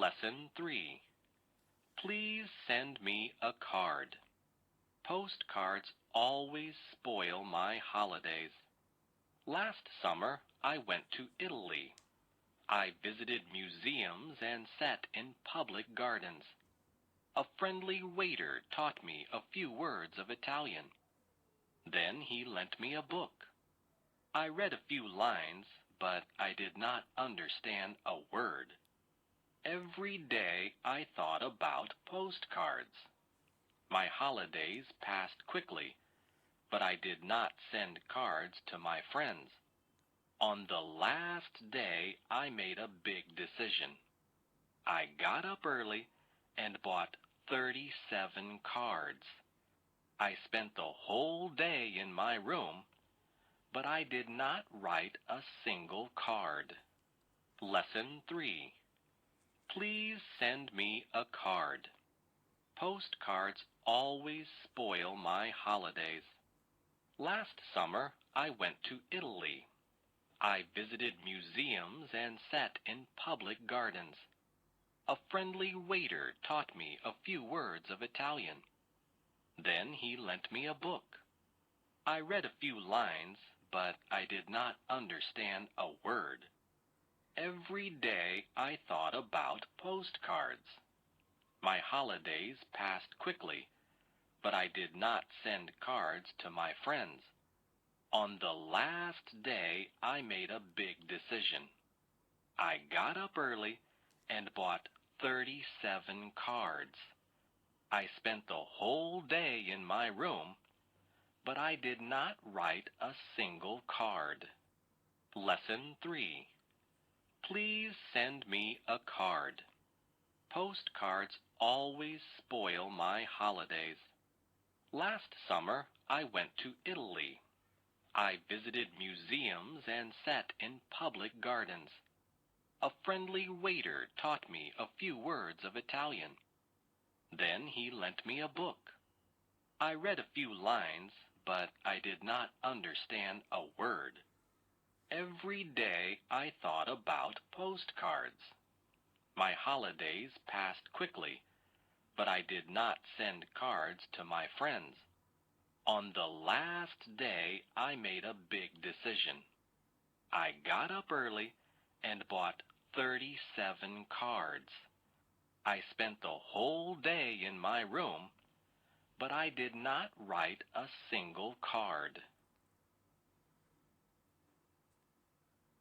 Lesson 3. Please send me a card. Postcards always spoil my holidays. Last summer, I went to Italy. I visited museums and sat in public gardens. A friendly waiter taught me a few words of Italian. Then he lent me a book. I read a few lines, but I did not understand a word. Every day I thought about postcards. My holidays passed quickly, but I did not send cards to my friends. On the last day, I made a big decision. I got up early and bought 37 cards. I spent the whole day in my room, but I did not write a single card. Lesson 3. Please send me a card. Postcards always spoil my holidays. Last summer, I went to Italy. I visited museums and sat in public gardens. A friendly waiter taught me a few words of Italian. Then he lent me a book. I read a few lines, but I did not understand a word. Every day I thought about postcards. My holidays passed quickly, but I did not send cards to my friends. On the last day, I made a big decision. I got up early and bought 37 cards. I spent the whole day in my room, but I did not write a single card. Lesson 3. Please send me a card. Postcards always spoil my holidays. Last summer, I went to Italy. I visited museums and sat in public gardens. A friendly waiter taught me a few words of Italian. Then he lent me a book. I read a few lines, but I did not understand a word. Every day I thought about postcards. My holidays passed quickly, but I did not send cards to my friends. On the last day, I made a big decision. I got up early and bought 37 cards. I spent the whole day in my room, but I did not write a single card.